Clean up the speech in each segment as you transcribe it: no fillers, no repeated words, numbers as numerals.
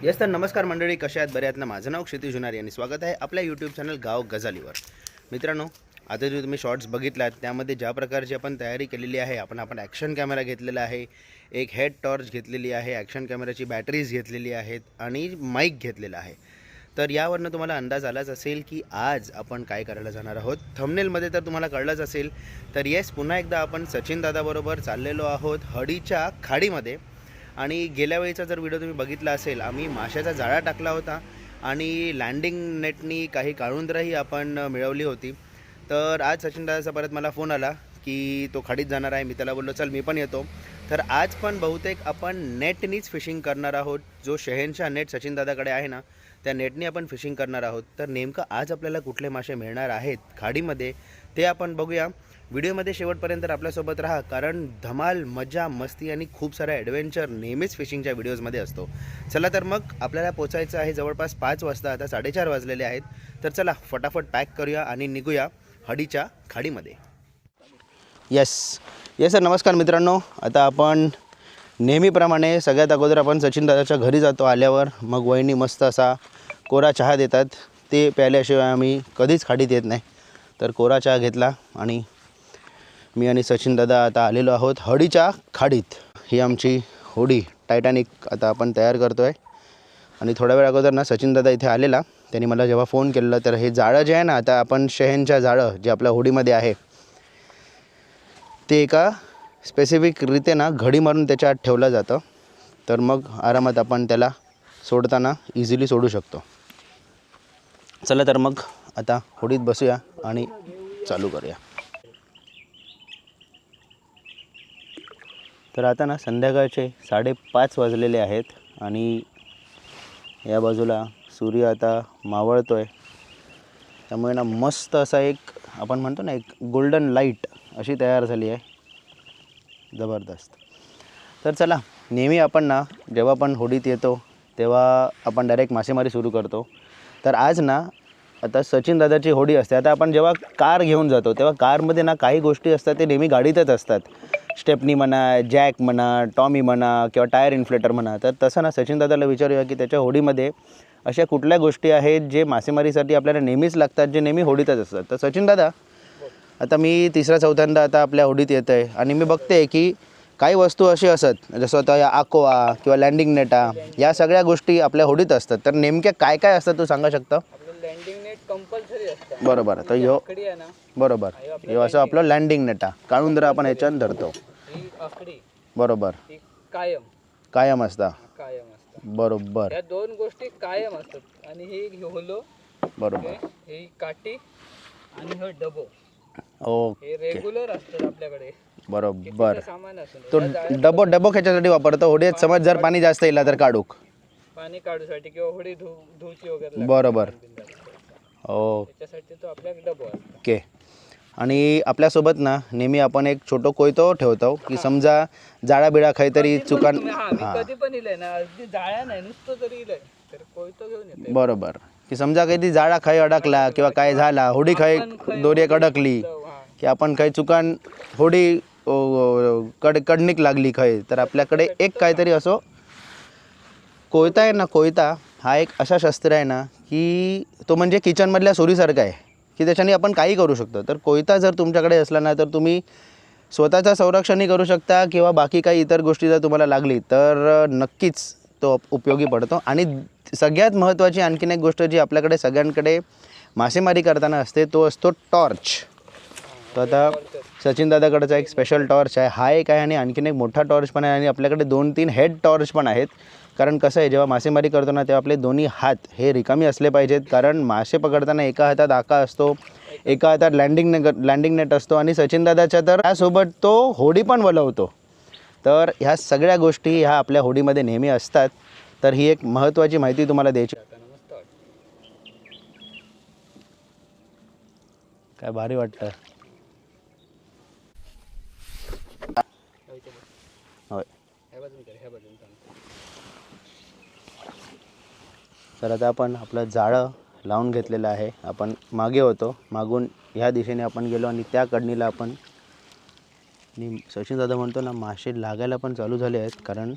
तर नमस्कार मंडळी, कशा आहेत? बरे आहेत ना? माझं नाव क्षितिज जुनारी आणि स्वागत आहे आपल्या यूट्यूब चॅनल गाव गजालीवर. मित्रांनो, आता जे तुम्ही शॉर्ट्स बघितलात त्यामध्ये ज्या प्रकारची आपण तयारी केलेली आहे, आपण ॲक्शन कॅमेरा घेतलेला आहे, एक हेड टॉर्च घेतलेली आहे, ॲक्शन कॅमेराची बॅटरीज घेतलेली आहेत आणि माईक घेतलेला आहे. तर यावरनं तुम्हाला अंदाज आलाच असेल की आज आपण काय करायला जाणार आहोत. थंबनेलमध्ये तर तुम्हाला कळलंच असेल. तर येस, पुन्हा एकदा आपण सचिन दादाबरोबर चाललेलो आहोत हडीच्या खाडीमध्ये. आणि गेल्या वेळेचा जर व्हिडिओ तुम्ही बघितला असेल, आम्ही माशाचा जाळा टाकला होता आणि लँडिंग नेटनी काही काळुंदरंही आपण मिळवली होती. तर आज सचिन दादाचा परत मला फोन आला की तो खाडीत जाणार आहे. मी त्याला बोललो चल मी पण येतो. तर आज पण बहुतेक आपण नेटनीच फिशिंग करणार आहोत. जो शहेनशा नेट सचिन दादाकडे आहे ना, त्या नेटनी आपण फिशिंग करणार आहोत. तर नेमकं आज आपल्याला कुठले मासे मिळणार आहेत खाडीमध्ये ते आपण बघूया. व्हिडिओमध्ये शेवटपर्यंत आपल्यासोबत राहा, कारण धमाल, मजा, मस्ती आणि खूप सारा ॲडव्हेंचर नेहमीच फिशिंगच्या व्हिडिओजमध्ये असतो. चला तर मग आपल्याला पोचायचं आहे जवळपास 5 वाजता. आता 4:30 वाजलेले आहेत. तर चला फटाफट पॅक करूया आणि निघूया हडीच्या खाडीमध्ये. येस सर, नमस्कार मित्रांनो. आता आपण नेहमीप्रमाणे सगळ्यात अगोदर आपण सचिन दादाच्या घरी जातो. आल्यावर मग वहिनी मस्त असा कोरा चहा देतात. ते प्यायल्याशिवाय आम्ही कधीच खाडीत येत नाही. तर कोरा चहा घेतला आणि मी आणि सचिन दादा आता आलेलो आहोत हडीच्या खाडीत. ही आमची होडी टायटॅनिक आता आपण तयार करतो आहे. आणि थोड्या वेळ अगोदर ना सचिन दादा इथे आलेला. त्यांनी मला जेव्हा फोन केलेला, तर हे जाळं जे आहे ना, आता आपण शहेनच्या जाळं जे आपल्या होडीमध्ये आहे ते एका स्पेसिफिक रीते ना घडी मारून त्याच्या आत ठेवलं जातं. तर मग आरामात आपण त्याला सोडताना इझिली सोडू शकतो. चला तर मग आता होडीत बसूया आणि चालू करूया. तर आता ना संध्याकाळचे 5:30 वाजलेले आहेत आणि या बाजूला सूर्य आता मावळतो आहे. त्यामुळे ना मस्त असा एक आपण म्हणतो ना एक गोल्डन लाईट अशी तयार झाली आहे. जबरदस्त. तर चला, नेहमी आपण ना जेव्हा आपण होडीत येतो तेव्हा आपण डायरेक्ट मासेमारी सुरू करतो. तर आज ना आता सचिन दादाची होडी असते. आता आपण जेव्हा कार घेऊन जातो तेव्हा कारमध्ये ना काही गोष्टी असतात ते नेहमी गाडीतच असतात. स्टेपनी म्हणा, जॅक म्हणा, टॉमी म्हणा किंवा टायर इन्फ्लेटर म्हणा. तर तसं ना सचिन दादाला विचारूया की त्याच्या होडीमध्ये अशा कुठल्या गोष्टी आहेत जे मासेमारीसाठी आपल्याला नेहमीच लागतात, जे नेहमी होडीतच असतात. तर सचिन दादा, आता मी 3-4दा आता आपल्या होडीत येतो आहे आणि मी बघते की काही वस्तू अशी असत, जसं आता या आकोआ किंवा लँडिंग नेटा, या सगळ्या गोष्टी आपल्या होडीत असतात. तर नेमक्या काय काय असतात तू सांगा शकता? लँडिंग नेट कंपल्सरी असतं. बरोबर. तर ह्यो आकडी आहे ना, बरोबर, ह्यो असं आपलं लँडिंग नेटा काढून आपण ह्याच्यानं धरतो. ही आकडी बरोबर, ही कायम कायम असता. कायम असतं. बरोबर या दोन गोष्टी कायम असतात. आणि ही होलो, बरोबर. ही काठी आणि हे डबो, हे ओके, रेग्युलर असतात आपल्याकडे. बरोबर. कितीचं सामान असून तो डबो ह्याच्यासाठी वापरतो होडीत. समज जर पाणी जास्त येईल तर काढूक, पाणी काढूसाठी किंवा होडी धुवची वगैरे बरोबर. त्याच्यासाठी तो आपल्याकडे डबो असतो. ओके. आणि आपल्यासोबत ना नेहमी आपण एक छोटं कोयतो ठेवतो की समजा जाळा बिळा काहीतरी चुकान. मी कधी पण इलंय ना, अगदी जाळ्या नाही, नुसतं जरी इलंय तर कोयतो घेऊन येते. बरोबर. की समजा काही जाळा खाई अडकला किंवा काय झाला, होडी खाई दोरी एक अडकली की आपण काही चुकान होडी कडणीक लागली खाई, तर आपल्याकडे एक काहीतरी असो कोयता आहे ना. कोयता हा एक असा शस्त्र आहे ना की तो म्हणजे किचनमधल्या सुरीसारखा आहे की त्याच्याने आपण काही करू शकतो. तर कोयता जर तुमच्याकडे असला ना, तर तुम्ही स्वतःचं संरक्षणही करू शकता किंवा बाकी काही इतर गोष्टी जर तुम्हाला लागली तर नक्कीच तो उपयोगी पडतो. आणि सगळ्यात महत्त्वाची आणखीन एक गोष्ट जी आपल्याकडे सगळ्यांकडे मासेमारी करताना असते तो असतो टॉर्च. तो आता सचिन दादाकडचा एक स्पेशल टॉर्च आहे, हा एक आहे आणि आणखीन एक मोठा टॉर्च पण आहे. आणि आपल्याकडे 2-3 हेड टॉर्च पण आहेत. कारण कसं आहे, जेव्हा मासेमारी करतो ना तेव्हा आपले दोन्ही हात हे रिकामी असले पाहिजेत. कारण मासे पकडताना एका हातात आका असतो, एका हातात लँडिंग नेट असतो आणि सचिन दादाच्या तर त्यासोबत तो होडी पण वलवतो. तर ह्या सगळ्या गोष्टी ह्या आपल्या होडीमध्ये नेहमी असतात. तर ही एक महत्त्वाची माहिती तुम्हाला द्यायची. काय भारी वाटतं. होय. तर आता आपण आपलं जाळं लावून घेतलेलं आहे. आपण मागे होतो, मागून ह्या दिशेने आपण गेलो आणि त्या कडणीला आपण सचिन दादा म्हणतो ना मासे लागायला पण चालू झाले आहेत, कारण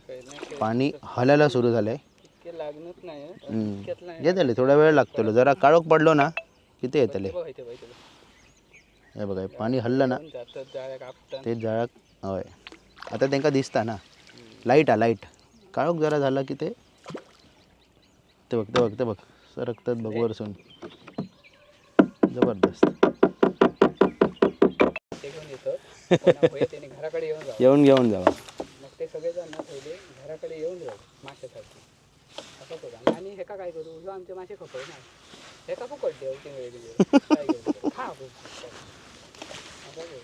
पाणी हलायला सुरू झालं आहे. लागणच नाही इतक्यात नाही. येतले थोडा वेळ लागतो जरा काळोख पडलो ना किती येतले. बघ इथे बघ इथे. हे बघा हे पाणी हल्लं ना जातात जाळ्या कापतात. ते जाळा होय आता त्यांका दिसता ना लाईट काळोख जरा झाला की ते ते बघ सरकतात बघ वरसून जबरदस्त. ते घेऊन येतो कोणा होय त्याने घराकडे येऊन जावं. येऊन घेऊन जावा. मग ते सगळेजण ना पहिले घराकडे येऊन जाऊ माशासाठी असं करू. आणि हेका काय करू जो आमचे मासे खपय ना हेका फुकट देऊ तीन वेळी काय करू खा आपण. असं करू.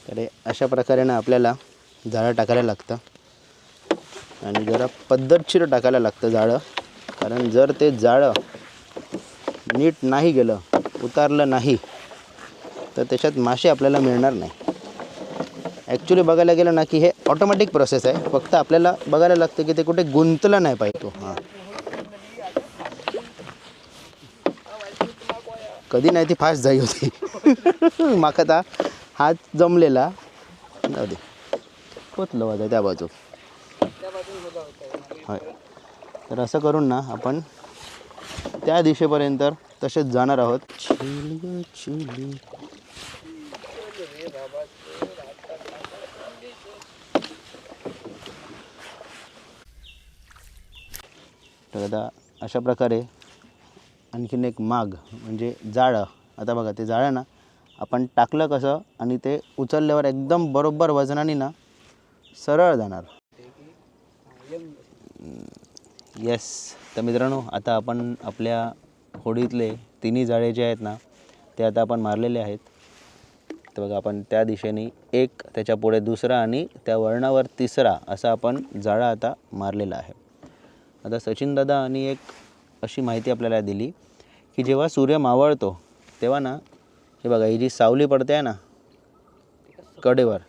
तर अशा प्रकारे ना आपल्याला जाळं टाकायला लागतं आणि जरा पद्धतशीर टाकायला लागतं जाळं. कारण जर ते जाळं नीट नाही गेलं उतारलं नाही तर त्याच्यात मासे आपल्याला मिळणार नाही. ॲक्च्युली बघायला गेलं ना की हे ऑटोमॅटिक प्रोसेस आहे. फक्त आपल्याला बघायला लागतं की ते कुठे गुंतलं नाही पाहिजे तो. हां कधी नाही ती फास्ट जाई होती माका आता हात जमलेला जाऊ दे पोचलं वाजा त्या बाजू. होय तर असं करून ना आपण त्या दिशेपर्यंत तसेच जाणार आहोत. तर आता अशा प्रकारे आणखीन एक माग म्हणजे जाळं. आता बघा ते जाळं ना आपण टाकलं कसं आणि ते उचलल्यावर एकदम बरोबर वजनाने ना सरळ जाणार. येस. तर मित्रांनो आता आपण आपल्या होडीतले तिन्ही जाळे जे आहेत ना ते आता आपण मारलेले आहेत. तर बघा आपण त्या दिशेने एक त्याच्या पुढे दुसरा आणि त्या वळणावर तिसरा असा आपण जाळा आता मारलेला आहे. आता सचिन दादा आणि एक अशी माहिती आपल्याला दिली की जेव्हा सूर्य मावळतो तेव्हा ना हे बघा ही जी सावली पडते आहे ना कडेवर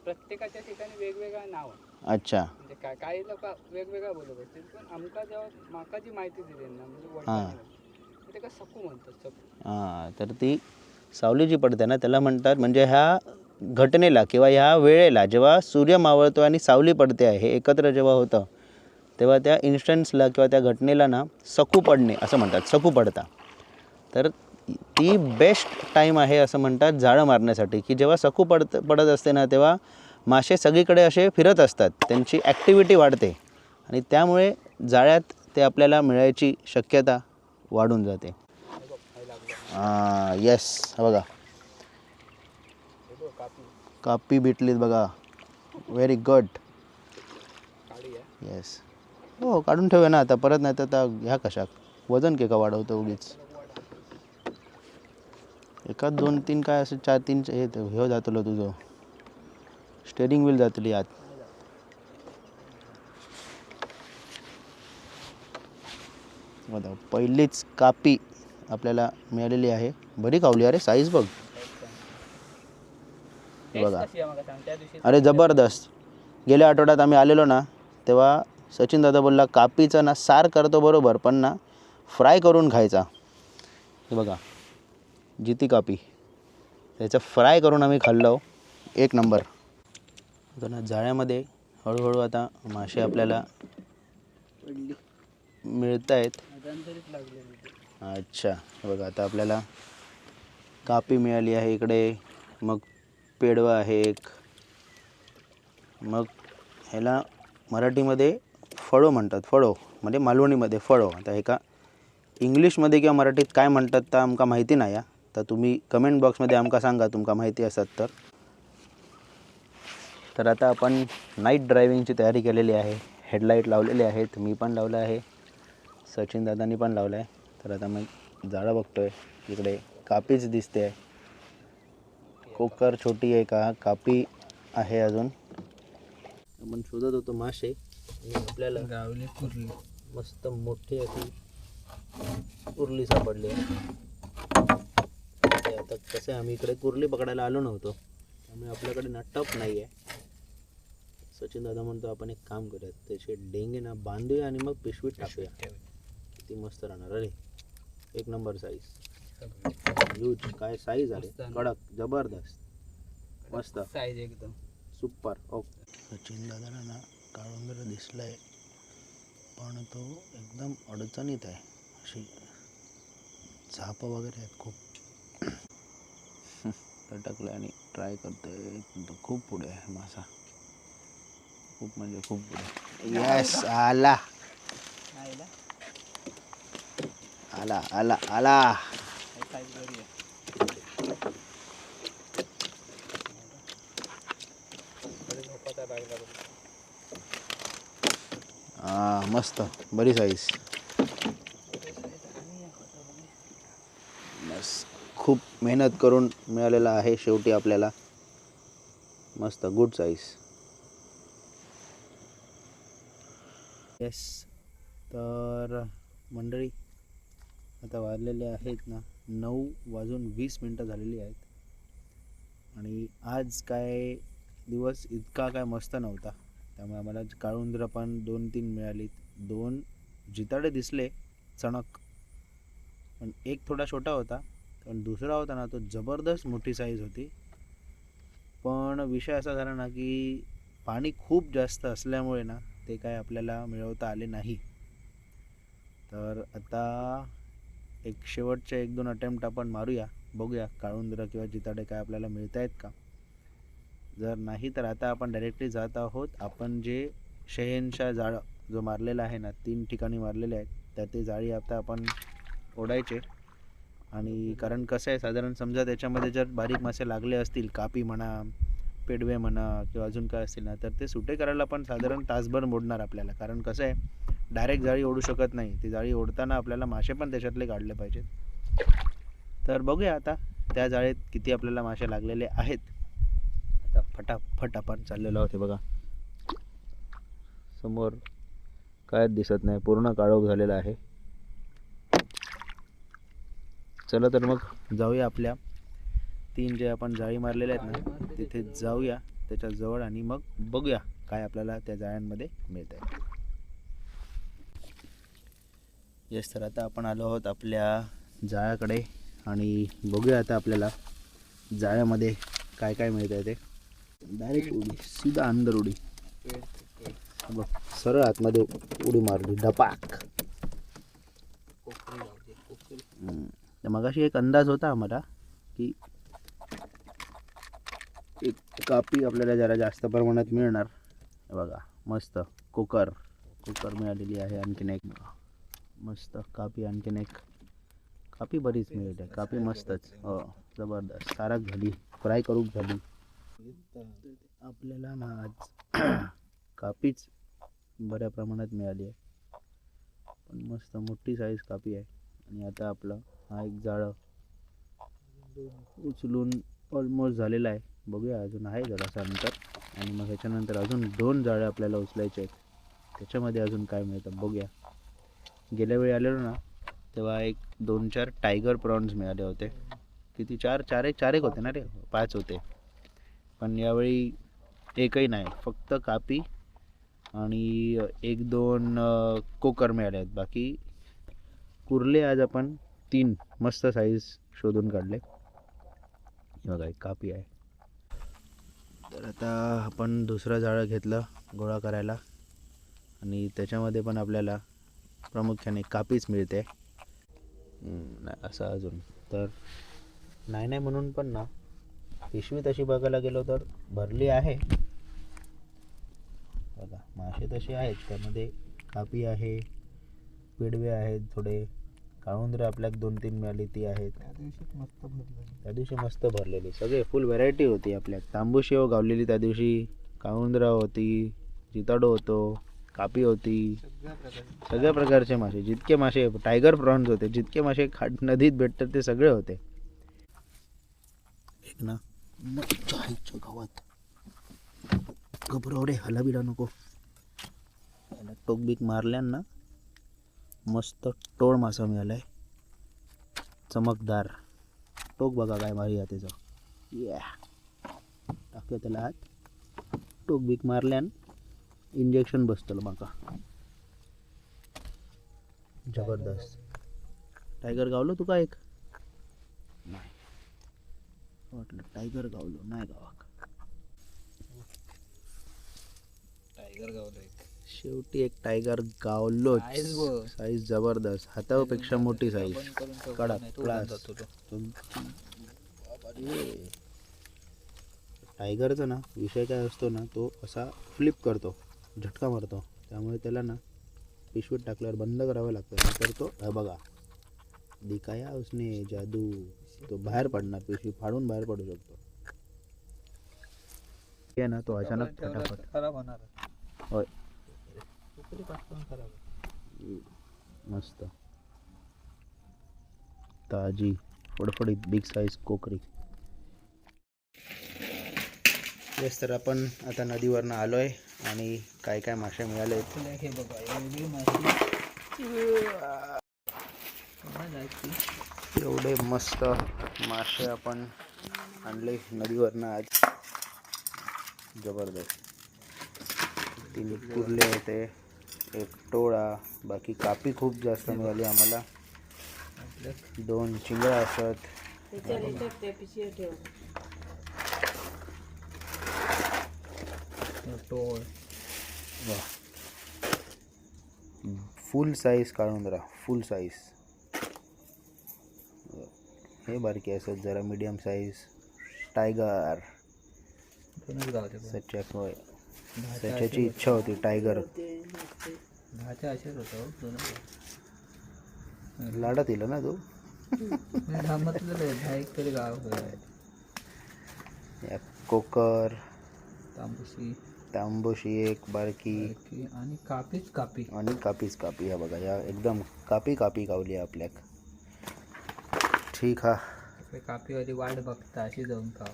प्रत्येकाच्या ठिकाणी वेगवेगळं नाव. अच्छा म्हणजे काय काही लोक वेगवेगळा बोलत असतील पण आमका जेव्हा माका जी माहिती दिली ना म्हणजे हां वडिलांनी ते का सकू म्हणतात सकू. हां तर ती सावली जी पडते ना त्याला म्हणतात म्हणजे ह्या घटनेला किंवा ह्या वेळेला जेव्हा सूर्य मावळतो आणि सावली पडते आहे हे एकत्र जेव्हा होतं तेव्हा त्या इन्स्टन्सला किंवा त्या घटनेला ना सकू पडणे असं म्हणतात सकू पडता. तर ती बेस्ट टाईम आहे असं म्हणतात जाळं मारण्यासाठी की जेव्हा सकू पडत असते ना तेव्हा मासे सगळीकडे असे फिरत असतात त्यांची ॲक्टिव्हिटी वाढते आणि त्यामुळे जाळ्यात ते आपल्याला मिळायची शक्यता वाढून जाते. येस बघा कापी भेटलीत बघा व्हेरी गुड. येस हो काढून ठेवूया ना आता परत नाही तर आता ह्या कशा वजन के का वाढवतं उगीच. एकाच 2-3 काय असं 4-3 हे जातलं तुझं स्टेरिंग व्हील जातली आत. बघा पहिलीच कापी आपल्याला मिळालेली आहे. बरी कावली अरे साईज बघ बघा अरे जबरदस्त. गेल्या आठवड्यात आम्ही आलेलो ना तेव्हा सचिन दादा बोलला कापीचा ना सार करतो बरोबर पण ना फ्राय करून खायचा. हे बघा जिती कापी त्याचं फ्राय करून आम्ही खाल्लो एक नंबर. आता ना जाळ्यामध्ये हळूहळू आता मासे आपल्याला मिळत आहेत. अच्छा बघा आता आपल्याला कापी मिळाली आहे इकडे मग पेडवा आहे एक मग ह्याला मराठीमध्ये फळो म्हणतात. फळो म्हणजे मालवणीमध्ये फळो. आता हे का इंग्लिशमध्ये किंवा मराठीत काय म्हणतात तर आमका माहिती नाही. तर तुम्ही कमेंट बॉक्समध्ये आमका सांगा तुमका माहिती असत तर. तर आता आपण नाईट ड्रायव्हिंगची तयारी केलेली आहे. हेडलाईट लावलेले आहेत. मी पण लावलं आहे सचिन दादांनी पण लावलं आहे. तर आता मग जाळं बघतो आहे इकडे कापीच दिसते आहे. कोकर छोटी आहे का कापी आहे अजून. आपण शोधत होतो मासे आणि आपल्याला गावली कुर्ली मस्त मोठी अशी कुर्ली सापडली आहे. आता कसं आहे आम्ही इकडे कुर्ली पकडायला आलो नव्हतो त्यामुळे आपल्याकडे ना टप नाही आहे. सचिन दादा म्हणतो आपण एक काम करूयात त्याचे डेंगे ना बांधूया आणि मग पिशवीत टाकूया ती मस्त राहणार. अरे एक नंबर साईज यूज काय साईज आले कडक जबरदस्त मस्त साईज एकदम सुपर. ओके सचिन दादाला ना काळुंदर दिसलाय पण तो एकदम अडचणीत आहे. अशी झापं वगैरे आहेत खूप. लटकलं आणि ट्राय करतोय, पण तो खूप पुढे आहे मासा. खूप म्हणजे खूप पुढे. यस, आला आला आला आला. मस्त, बरी साईज. बस, खूप मेहनत करून मिळालेला आहे शेवटी आपल्याला. मस्त, गुड साईज. येस. तर मंडळी, आता वाजलेले आहेत ना 9:20 झालेली आहेत. आणि आज काय दिवस इतका काय मस्त नव्हता, त्यामुळे आम्हाला काळुंदरं पण 2-3 मिळालीत. 2 जिताडे दिसले चणक, पण एक थोडा छोटा होता, पण दुसरा होता ना तो जबरदस्त मोठी साईज होती. पण विषय असा झाला ना की पाणी खूप जास्त असल्यामुळे ना ते काय आपल्याला मिळवता आले नाही. तर आता एक शेवटचे 1-2 अटेम्प्ट आपण मारूया, बघूया काळुंदरं किंवा जिताडे काय आपल्याला मिळत आहेत का. जर नाही तर आता आपण डायरेक्टली जात आहोत आपण जे शहेनशाह जाळं जो मारलेला आहे ना, 3 ठिकाणी मारलेले आहेत, तर ते जाळी आता आपण ओढायचे. आणि कारण कसं आहे, साधारण समजा त्याच्यामध्ये जर बारीक मासे लागले असतील, कापी म्हणा, पेडवे म्हणा किंवा अजून काय असतील ना, तर ते सुटे करायला पण साधारण तासभर मोडणार आपल्याला. कारण कसं आहे, डायरेक्ट जाळी ओढू शकत नाही, ती जाळी ओढताना आपल्याला मासे पण त्याच्यातले काढले पाहिजेत. तर बघूया आता त्या जाळीत किती आपल्याला मासे लागलेले आहेत. आता फटाफट आपण चाललेलो आहोत. बघा समोर काय दिसत नाही, पूर्ण काळोख झालेला आहे. चला तर मग जाऊया आपल्या 3 जे आपण जाळी मारलेल्या आहेत ना तिथे जाऊया त्याच्या जवळ, आणि मग बघूया काय आपल्याला त्या जाळ्यांमध्ये मिळत आहे. येस, तर आता आपण आलो आहोत आपल्या जाळ्याकडे आणि बघूया आता आपल्याला जाळ्यामध्ये काय काय मिळत आहे ते. डायरेक्ट उडी, सीधा अंदर उडी. बघ, सरळ आतमध्ये उडी मारली, धपाक. मगाशी एक अंदाज होता आम्हाला की एक कापी आपल्याला जरा जास्त प्रमाणात मिळणार. बघा मस्त कुकर मिळालेली आहे. आणखीन एक मस्त कापी, आणखीन एक कापी बरीच मिळते. कापी मस्तच, हो जबरदस्त. सारख झाली, फ्राय करून झाली. आपल्याला ना आज कापीच बऱ्या प्रमाणात मिळाली आहे, पण मस्त मोठी साईज कापी आहे. आणि आता आपलं हा एक जाळं उचलून ऑलमोस्ट झालेला आहे. बघूया, अजून आहे जरासं अंतर, आणि मग ह्याच्यानंतर अजून 2 जाळे आपल्याला उचलायचे आहेत. त्याच्यामध्ये अजून काय मिळतं बघूया. गेल्या वेळी आलेलो ना तेव्हा एक 2-4 टायगर प्रॉन्स मिळाले होते. किती, 4 एक होते ना रे, 5 होते. पण यावेळी एकही नाही, फक्त कापी आणि 1-2 कोकर मिळाले आहेत. बाकी कुर्ले आज आपण 3 मस्त साईज शोधून काढले. बघा एक कापी आहे. तर आता आपण दुसरं जाळं घेतलं गोळा करायला, आणि त्याच्यामध्ये पण आपल्याला प्रामुख्याने कापीच मिळते. नाही असं अजून तर नाही म्हणून पण ना, पिशवी तशी बघायला गेलो तर भरली आहे. बघा मासे तसे आहेत, त्यामध्ये कापी आहे, पेडवे आहेत, थोडे काळुंदरं आपल्याला 2-3 मिळाली ती आहेत. त्या दिवशी मस्त भरलेली, सगळे फुल व्हरायटी होती आपल्यात. तांबूशेव गावलेली त्या दिवशी, काळुंदरा होती, जिताडो होतो, कापी होती, सगळ्या प्रकारचे मासे, जितके मासे, टायगर प्रॉन्स होते, जितके मासे नदीत भेटतात ते सगळे होते. एक ना मच्छा आईच्या गावात, घबरवडे हलाबिला नको. टोकबीक मारल्यान मस्त टोळ मासा मिळालाय, चमकदार. टोक बघा काय भारी आहे त्याचं. टाकलं त्याला आत, टोकबीक मारल्यान इंजेक्शन बसतं माका, जबरदस्त. टायगर गावलो तुका एक? नाही वाटलं टायगर गावलो, नाही गावाक. टायगर गावलो एक. शेवटी एक टायगर गावलोच. साईज बघ. साईज जबरदस्त, हातापेक्षा मोठी साईज. बंद करून ठेवला कडक नाही, तो उडून क्लास. जातो तो. टायगरचा ना विषय काय असतो ना, तो असा फ्लिप करतो, झटका मारतो. त्यामुळे त्याला ना पिशवीत टाकल्यावर बंद करावं लागतं, नंतर तो बघा दिखाया उसने जादू, तो बाहेर पडणार, पिशवी फाडून बाहेर पडू शकतो. हे ना तो अचानक ठेवला तर फटाफट. खराब होणार. होय, कुकरी पाठवून खराब होणार. मस्त ताजी फडफडीत बिग साईज कोकरी. तेच तर आपण आता नदीवरनं आलो आहे आणि काय काय मासे मिळाले आहेत. तुला हे बघा एवढी माशी पुन्हा जायची. एवढे मस्त मासे आपण आणले नदीवरनं आज. जबरदस्त. 3 कुर्ले होते, एक टोळा, बाकी कापी खूप जास्त मिळाली आम्हाला. आपल्या 2 चिंगळा असत. टोळ फुल साईज काढून जरा, फुल साईज. हे बारके असत जरा, मीडियम साईज. टायगर दोनच गावते पण. सच्याक होय, दहाच्या सच्याची इच्छा होती टायगर. दहाच्या असेच होतं दोनच. लाडात येईल ना तू. धामतलं रे, 10 तरी गाव होय. या कोकर, तांबूशी तांबोशी एक बारकी आणि कापीच कापी. आणि कापीच कापी. ह्या बघा, या एकदम कापी कापी गावली आपल्याक. ठीक हा. कापीवाली वाट बघता अशी जाऊन खाव.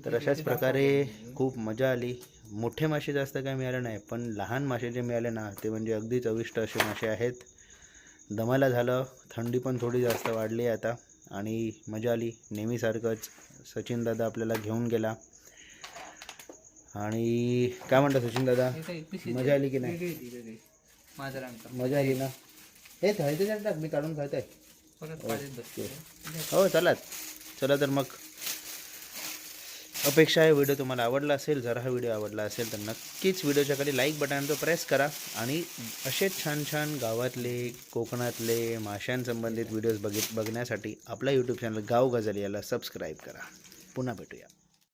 तर अशाच प्रकारे खूप मजा आली. मोठे मासे जास्त काय मिळाले नाही, पण लहान मासे जे मिळाले ना ते म्हणजे अगदी चविष्ट असे मासे आहेत. दमायला झालं, थंडी पण थोडी जास्त वाढली आता आणि मजा आली. नेहमीसारखंच सचिन दादा आपल्याला घेऊन गेला. आणि काय म्हणता सचिन दादा, मजा आली की नाही? मजा आली ना. हे थळते टाक, मी काढून खात आहे. हो चला चला. तर मग अपेक्षा आहे व्हिडिओ तुम्हाला आवडला असेल. जर हा व्हिडिओ आवडला असेल तर नक्कीच व्हिडिओच्या खाली लाईक बटन तो प्रेस करा आणि असेच छान छान गावातले, कोकणातले माशांसंबंधित व्हिडिओज बघण्यासाठी आपला यूट्यूब चॅनल गाव गजाली याला सबस्क्राईब करा. पुन्हा भेटूया.